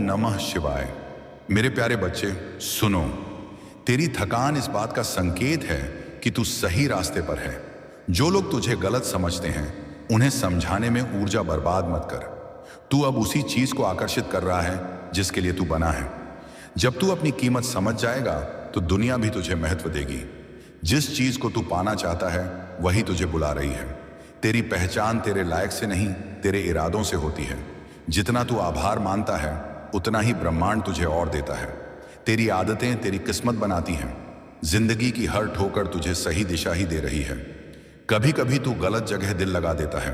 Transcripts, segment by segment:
नमः शिवाय। मेरे प्यारे बच्चे सुनो, तेरी थकान इस बात का संकेत है कि तू सही रास्ते पर है। जो लोग तुझे गलत समझते हैं उन्हें समझाने में ऊर्जा बर्बाद मत कर। तू अब उसी चीज को आकर्षित कर रहा है जिसके लिए तू बना है। जब तू अपनी कीमत समझ जाएगा तो दुनिया भी तुझे महत्व देगी। जिस चीज को तू पाना चाहता है वही तुझे बुला रही है। तेरी पहचान तेरे लायक से नहीं, तेरे इरादों से होती है। जितना तू आभार मानता है उतना ही ब्रह्मांड तुझे और देता है। तेरी आदतें तेरी किस्मत बनाती हैं। जिंदगी की हर ठोकर तुझे सही दिशा ही दे रही है। कभी कभी तू गलत जगह दिल लगा देता है।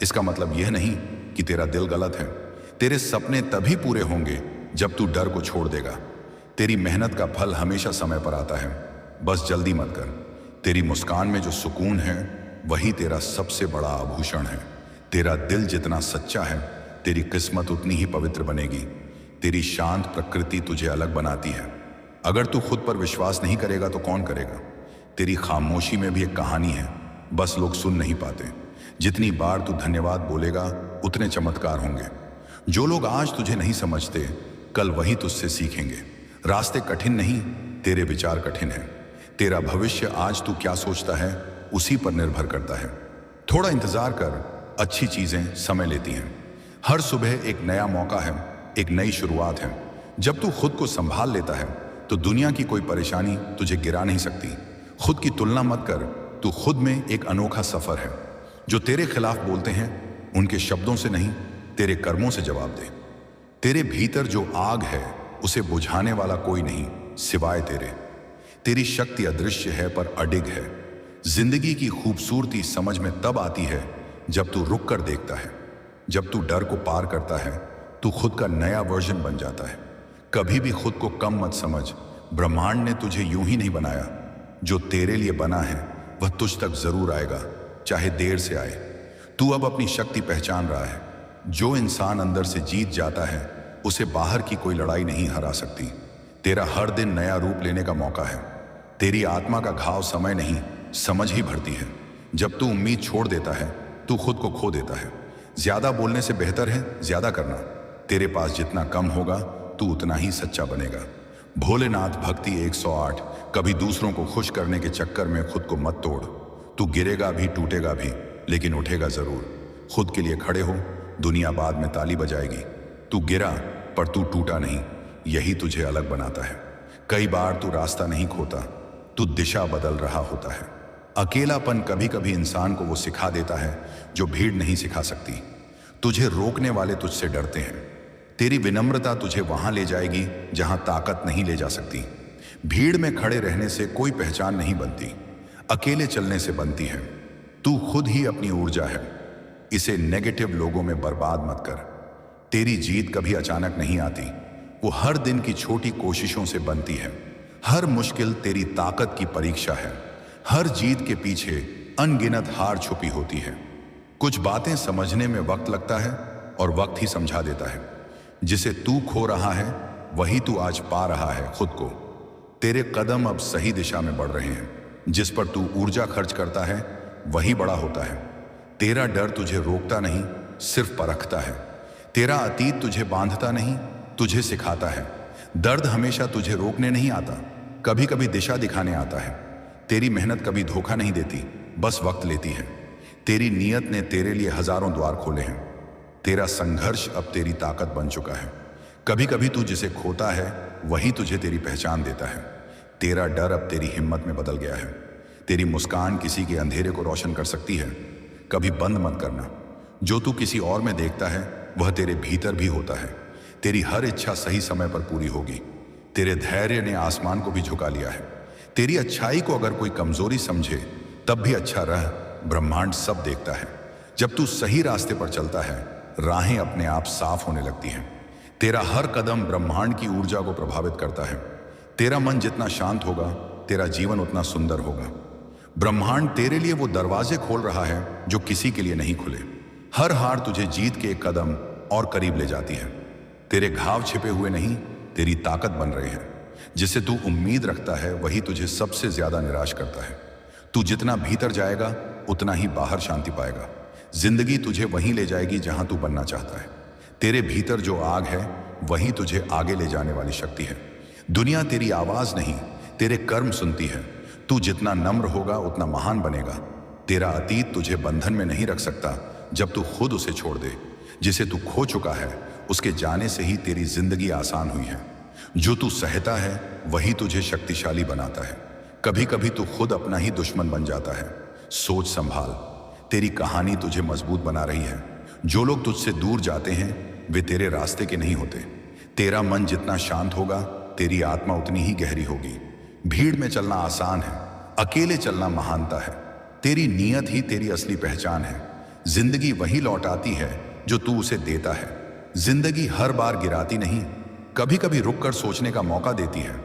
इसका मतलब यह नहीं कि तेरा दिल गलत है। तेरे सपने तभी पूरे होंगे जब तू डर को छोड़ देगा। तेरी मेहनत का फल हमेशा समय पर आता है, बस जल्दी मत कर। तेरी मुस्कान में जो सुकून है वही तेरा सबसे बड़ा आभूषण है। तेरा दिल जितना सच्चा है तेरी किस्मत उतनी ही पवित्र बनेगी। तेरी शांत प्रकृति तुझे अलग बनाती है। अगर तू खुद पर विश्वास नहीं करेगा तो कौन करेगा? तेरी खामोशी में भी एक कहानी है, बस लोग सुन नहीं पाते। जितनी बार तू धन्यवाद बोलेगा उतने चमत्कार होंगे। जो लोग आज तुझे नहीं समझते कल वही तुझसे सीखेंगे। रास्ते कठिन नहीं, तेरे विचार कठिन है। तेरा भविष्य आज तू क्या सोचता है उसी पर निर्भर करता है। थोड़ा इंतजार कर, अच्छी चीजें समय लेती हैं। हर सुबह एक नया मौका है, एक नई शुरुआत है। जब तू खुद को संभाल लेता है तो दुनिया की कोई परेशानी तुझे गिरा नहीं सकती। खुद की तुलना मत कर, तू खुद में एक अनोखा सफर है। जो तेरे खिलाफ बोलते हैं उनके शब्दों से नहीं, तेरे कर्मों से जवाब दे। तेरे भीतर जो आग है उसे बुझाने वाला कोई नहीं सिवाय तेरे। तेरी शक्ति अदृश्य है पर अडिग है। जिंदगी की खूबसूरती समझ में तब आती है जब तू रुक कर देखता है। जब तू डर को पार करता है तू खुद का नया वर्जन बन जाता है। कभी भी खुद को कम मत समझ। ब्रह्मांड ने तुझे यूं ही नहीं बनाया। जो तेरे लिए बना है वह तुझ तक जरूर आएगा, चाहे देर से आए। तू अब अपनी शक्ति पहचान रहा है। जो इंसान अंदर से जीत जाता है उसे बाहर की कोई लड़ाई नहीं हरा सकती। तेरा हर दिन नया रूप लेने का मौका है। तेरी आत्मा का घाव समय नहीं समझ ही भरती है। जब तू उम्मीद छोड़ देता है तू खुद को खो देता है। ज्यादा बोलने से बेहतर है ज्यादा करना। तेरे पास जितना कम होगा तू उतना ही सच्चा बनेगा। भोलेनाथ भक्ति 108। कभी दूसरों को खुश करने के चक्कर में खुद को मत तोड़। तू गिरेगा भी, टूटेगा भी, लेकिन उठेगा जरूर। खुद के लिए खड़े हो, दुनिया बाद में ताली बजाएगी। तू गिरा पर तू टूटा नहीं, यही तुझे अलग बनाता है। कई बार तू रास्ता नहीं खोता, तू दिशा बदल रहा होता है। अकेलापन कभी कभी इंसान को वो सिखा देता है जो भीड़ नहीं सिखा सकती। तुझे रोकने वाले तुझसे डरते हैं। तेरी विनम्रता तुझे वहां ले जाएगी जहां ताकत नहीं ले जा सकती। भीड़ में खड़े रहने से कोई पहचान नहीं बनती, अकेले चलने से बनती है। तू खुद ही अपनी ऊर्जा है, इसे नेगेटिव लोगों में बर्बाद मत कर। तेरी जीत कभी अचानक नहीं आती, वो हर दिन की छोटी कोशिशों से बनती है। हर मुश्किल तेरी ताकत की परीक्षा है। हर जीत के पीछे अनगिनत हार छुपी होती है। कुछ बातें समझने में वक्त लगता है और वक्त ही समझा देता है। जिसे तू खो रहा है वही तू आज पा रहा है खुद को। तेरे कदम अब सही दिशा में बढ़ रहे हैं। जिस पर तू ऊर्जा खर्च करता है वही बड़ा होता है। तेरा डर तुझे रोकता नहीं, सिर्फ परखता है। तेरा अतीत तुझे बांधता नहीं, तुझे सिखाता है। दर्द हमेशा तुझे रोकने नहीं आता, कभी कभी दिशा दिखाने आता है। तेरी मेहनत कभी धोखा नहीं देती, बस वक्त लेती है। तेरी नीयत ने तेरे लिए हजारों द्वार खोले हैं। तेरा संघर्ष अब तेरी ताकत बन चुका है। कभी कभी तू जिसे खोता है वही तुझे तेरी पहचान देता है। तेरा डर अब तेरी हिम्मत में बदल गया है। तेरी मुस्कान किसी के अंधेरे को रोशन कर सकती है। कभी बंद मत करना। जो तू किसी और में देखता है वह तेरे भीतर भी होता है। तेरी हर इच्छा सही समय पर पूरी होगी। तेरे धैर्य ने आसमान को भी झुका लिया है। तेरी अच्छाई को अगर कोई कमजोरी समझे तब भी अच्छा रह, ब्रह्मांड सब देखता है। जब तू सही रास्ते पर चलता है राहें अपने आप साफ होने लगती हैं। तेरा हर कदम ब्रह्मांड की ऊर्जा को प्रभावित करता है। तेरा मन जितना शांत होगा तेरा जीवन उतना सुंदर होगा। ब्रह्मांड तेरे लिए वो दरवाजे खोल रहा है जो किसी के लिए नहीं खुले। हर हार तुझे जीत के एक कदम और करीब ले जाती है। तेरे घाव छिपे हुए नहीं, तेरी ताकत बन रहे हैं। जिसे तू उम्मीद रखता है वही तुझे सबसे ज्यादा निराश करता है। तू जितना भीतर जाएगा उतना ही बाहर शांति पाएगा। जिंदगी तुझे वहीं ले जाएगी जहां तू बनना चाहता है। तेरे भीतर जो आग है वही तुझे आगे ले जाने वाली शक्ति है। दुनिया तेरी आवाज नहीं, तेरे कर्म सुनती है। तू जितना नम्र होगा उतना महान बनेगा। तेरा अतीत तुझे बंधन में नहीं रख सकता जब तू खुद उसे छोड़ दे। जिसे तू खो चुका है उसके जाने से ही तेरी जिंदगी आसान हुई है। जो तू सहता है वही तुझे शक्तिशाली बनाता है। कभी कभी तू खुद अपना ही दुश्मन बन जाता है। सोच संभाल, तेरी कहानी तुझे मजबूत बना रही है। जो लोग तुझसे दूर जाते हैं वे तेरे रास्ते के नहीं होते। तेरा मन जितना शांत होगा तेरी आत्मा उतनी ही गहरी होगी। भीड़ में चलना आसान है, अकेले चलना महानता है। तेरी नीयत ही तेरी असली पहचान है। जिंदगी वही लौट आती है जो तू उसे देता है। जिंदगी हर बार गिराती नहीं, कभी कभी रुक कर सोचने का मौका देती है।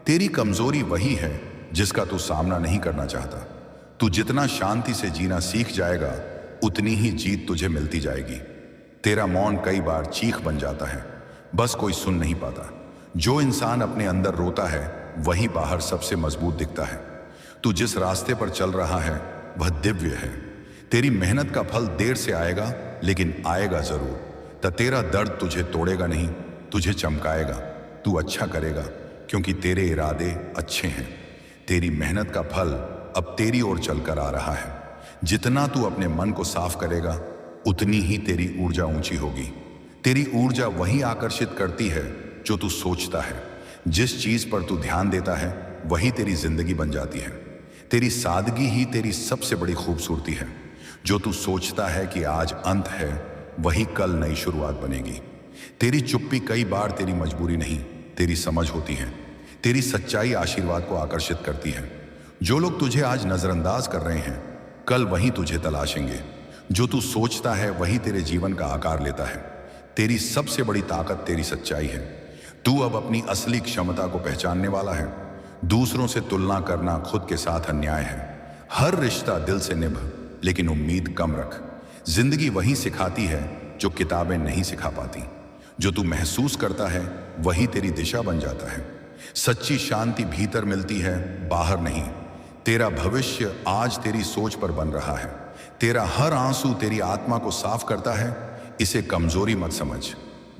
तेरी कमजोरी वही है जिसका तू सामना नहीं करना चाहता। तू जितना शांति से जीना सीख जाएगा उतनी ही जीत तुझे मिलती जाएगी। तेरा मौन कई बार चीख बन जाता है, बस कोई सुन नहीं पाता। जो इंसान अपने अंदर रोता है वही बाहर सबसे मजबूत दिखता है। तू जिस रास्ते पर चल रहा है वह दिव्य है। तेरी मेहनत का फल देर से आएगा लेकिन आएगा जरूर। तेरा दर्द तुझे तोड़ेगा नहीं, तुझे चमकाएगा। तू अच्छा करेगा क्योंकि तेरे इरादे अच्छे हैं। तेरी मेहनत का फल अब तेरी ओर चलकर आ रहा है। जितना तू अपने मन को साफ करेगा उतनी ही तेरी ऊर्जा ऊंची होगी। तेरी ऊर्जा वही आकर्षित करती है जो तू सोचता है। जिस चीज पर तू ध्यान देता है वही तेरी जिंदगी बन जाती है। तेरी सादगी ही तेरी सबसे बड़ी खूबसूरती है। जो तू सोचता है कि आज अंत है वही कल नई शुरुआत बनेगी। तेरी चुप्पी कई बार तेरी मजबूरी नहीं, तेरी समझ होती है। तेरी सच्चाई आशीर्वाद को आकर्षित करती है। जो लोग तुझे आज नजरअंदाज कर रहे हैं कल वही तुझे तलाशेंगे। जो तू सोचता है वही तेरे जीवन का आकार लेता है। तेरी सबसे बड़ी ताकत तेरी सच्चाई है। तू अब अपनी असली क्षमता को पहचानने वाला है। दूसरों से तुलना करना खुद के साथ अन्याय है। हर रिश्ता दिल से निभ, लेकिन उम्मीद कम रख। जिंदगी वही सिखाती है जो किताबें नहीं सिखा पाती। जो तू महसूस करता है वही तेरी दिशा बन जाता है। सच्ची शांति भीतर मिलती है, बाहर नहीं। तेरा भविष्य आज तेरी सोच पर बन रहा है। तेरा हर आंसू तेरी आत्मा को साफ करता है। इसे कमजोरी मत समझ।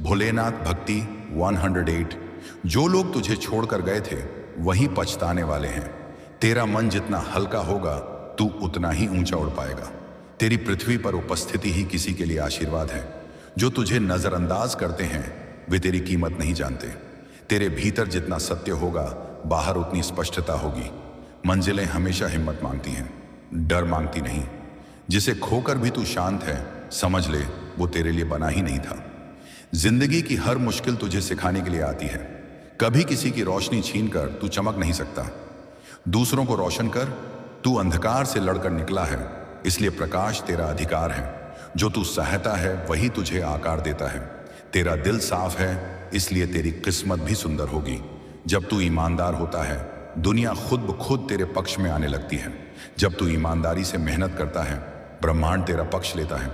भोलेनाथ भक्ति 108। जो लोग तुझे छोड़कर गए थे वही पछताने वाले हैं। तेरा मन जितना हल्का होगा तू उतना ही ऊंचा उड़ पाएगा। तेरी पृथ्वी पर उपस्थिति ही किसी के लिए आशीर्वाद है। जो तुझे नजरअंदाज करते हैं वे तेरी कीमत नहीं जानते। तेरे भीतर जितना सत्य होगा बाहर उतनी स्पष्टता होगी। मंजिलें हमेशा हिम्मत मांगती हैं, डर मांगती नहीं। जिसे खोकर भी तू शांत है समझ ले वो तेरे लिए बना ही नहीं था। जिंदगी की हर मुश्किल तुझे सिखाने के लिए आती है। कभी किसी की रोशनी छीनकर तू चमक नहीं सकता। दूसरों को रोशन कर। तू अंधकार से लड़कर निकला है, इसलिए प्रकाश तेरा अधिकार है। जो तू सहता है वही तुझे आकार देता है। तेरा दिल साफ है, इसलिए तेरी किस्मत भी सुंदर होगी। जब तू ईमानदार होता है दुनिया खुद ब खुद तेरे पक्ष में आने लगती है। जब तू ईमानदारी से मेहनत करता है ब्रह्मांड तेरा पक्ष लेता है।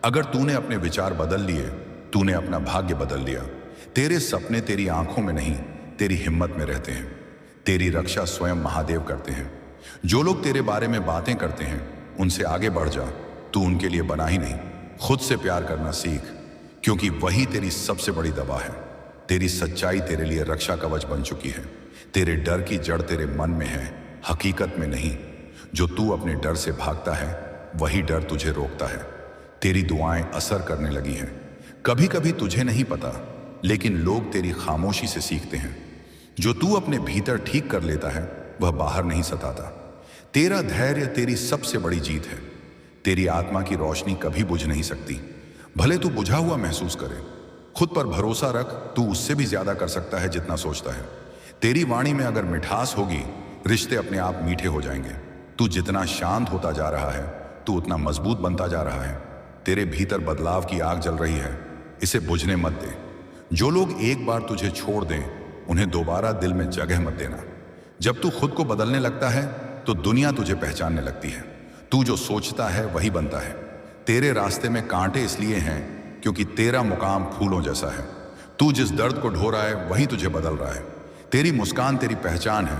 अगर तूने अपने विचार बदल लिए तूने अपना भाग्य बदल लिया। तेरे सपने तेरी आंखों में नहीं तेरी हिम्मत में रहते हैं। तेरी रक्षा स्वयं महादेव करते हैं। जो लोग तेरे बारे में बातें करते हैं उनसे आगे बढ़ जा। तू उनके लिए बना ही नहीं, खुद से प्यार करना सीख, क्योंकि वही तेरी सबसे बड़ी दवा है। तेरी सच्चाई तेरे लिए रक्षा कवच बन चुकी है। तेरे डर की जड़ तेरे मन में है, हकीकत में नहीं। जो तू अपने डर से भागता है वही डर तुझे रोकता है। तेरी दुआएं असर करने लगी हैं। कभी कभी तुझे नहीं पता लेकिन लोग तेरी खामोशी से सीखते हैं। जो तू अपने भीतर ठीक कर लेता है वह बाहर नहीं सताता। तेरा धैर्य तेरी सबसे बड़ी जीत है। तेरी आत्मा की रोशनी कभी बुझ नहीं सकती, भले तू बुझा हुआ महसूस करे। खुद पर भरोसा रख, तू उससे भी ज्यादा कर सकता है जितना सोचता है। तेरी वाणी में अगर मिठास होगी रिश्ते अपने आप मीठे हो जाएंगे। तू जितना शांत होता जा रहा है तू उतना मजबूत बनता जा रहा है। तेरे भीतर बदलाव की आग जल रही है, इसे बुझने मत दे। जो लोग एक बार तुझे छोड़ दें उन्हें दोबारा दिल में जगह मत देना। जब तू खुद को बदलने लगता है तो दुनिया तुझे पहचानने लगती है। तू जो सोचता है वही बनता है। तेरे रास्ते में कांटे इसलिए हैं क्योंकि तेरा मुकाम फूलों जैसा है। तू जिस दर्द को ढो रहा है वही तुझे बदल रहा है। तेरी मुस्कान तेरी पहचान है,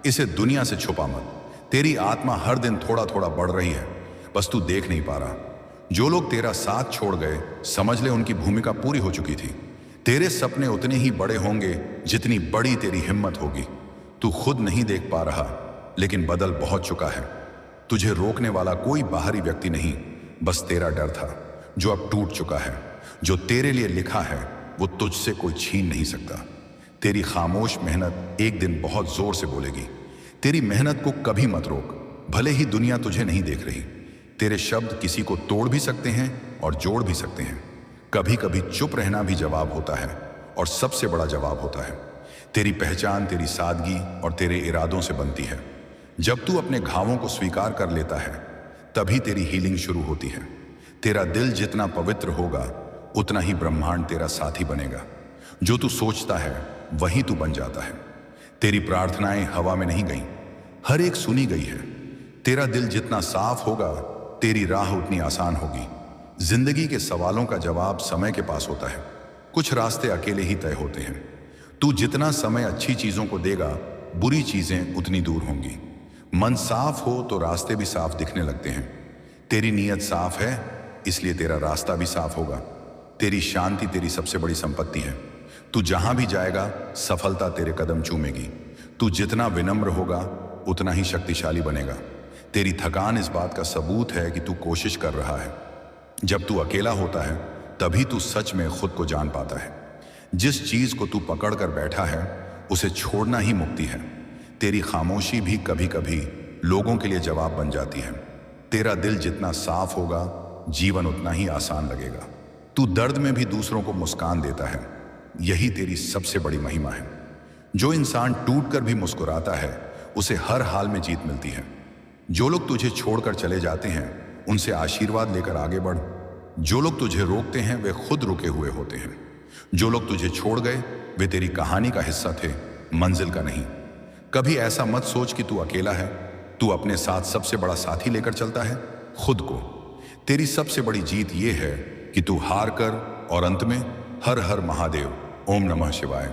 इसे दुनिया से छुपा मत। तेरी आत्मा हर दिन थोड़ा थोड़ा बढ़ रही है, बस तू देख नहीं पा रहा। जो लोग तेरा साथ छोड़ गए समझ ले उनकी भूमिका पूरी हो चुकी थी। तेरे सपने उतने ही बड़े होंगे जितनी बड़ी तेरी हिम्मत होगी। तू खुद नहीं देख पा रहा, लेकिन बदल बहुत चुका है। तुझे रोकने वाला कोई बाहरी व्यक्ति नहीं, बस तेरा डर था जो अब टूट चुका है। जो तेरे लिए लिखा है वो तुझसे कोई छीन नहीं सकता। तेरी खामोश मेहनत एक दिन बहुत जोर से बोलेगी। तेरी मेहनत को कभी मत रोक, भले ही दुनिया तुझे नहीं देख रही। तेरे शब्द किसी को तोड़ भी सकते हैं और जोड़ भी सकते हैं। कभी कभी चुप रहना भी जवाब होता है, और सबसे बड़ा जवाब होता है। तेरी पहचान तेरी सादगी और तेरे इरादों से बनती है। जब तू अपने घावों को स्वीकार कर लेता है, तभी तेरी हीलिंग शुरू होती है। तेरा दिल जितना पवित्र होगा, उतना ही ब्रह्मांड तेरा साथी बनेगा। जो तू सोचता है वही तू बन जाता है। तेरी प्रार्थनाएं हवा में नहीं गईं, हर एक सुनी गई है। तेरा दिल जितना साफ होगा, तेरी राह उतनी आसान होगी। जिंदगी के सवालों का जवाब समय के पास होता है। कुछ रास्ते अकेले ही तय होते हैं। तू जितना समय अच्छी चीजों को देगा, बुरी चीजें उतनी दूर होंगी। मन साफ हो तो रास्ते भी साफ दिखने लगते हैं। तेरी नीयत साफ है, इसलिए तेरा रास्ता भी साफ होगा। तेरी शांति तेरी सबसे बड़ी संपत्ति है। तू जहां भी जाएगा, सफलता तेरे कदम चूमेगी। तू जितना विनम्र होगा, उतना ही शक्तिशाली बनेगा। तेरी थकान इस बात का सबूत है कि तू कोशिश कर रहा है। जब तू अकेला होता है, तभी तू सच में खुद को जान पाता है। जिस चीज को तू पकड़ कर बैठा है, उसे छोड़ना ही मुक्ति है। तेरी खामोशी भी कभी कभी लोगों के लिए जवाब बन जाती है। तेरा दिल जितना साफ होगा, जीवन उतना ही आसान लगेगा। तू दर्द में भी दूसरों को मुस्कान देता है। यही तेरी सबसे बड़ी महिमा है। जो इंसान टूट कर भी मुस्कुराता है, उसे हर हाल में जीत मिलती है। जो लोग तुझे छोड़कर चले जाते हैं, उनसे आशीर्वाद लेकर आगे बढ़। जो लोग तुझे रोकते हैं, वे खुद रुके हुए होते हैं। जो लोग तुझे छोड़ गए, वे तेरी कहानी का हिस्सा थे, मंजिल का नहीं। कभी ऐसा मत सोच कि तू अकेला है। तू अपने साथ सबसे बड़ा साथी लेकर चलता है, खुद को। तेरी सबसे बड़ी जीत ये है कि तू हार कर और अंत में हर हर महादेव, ओम नमः शिवाय।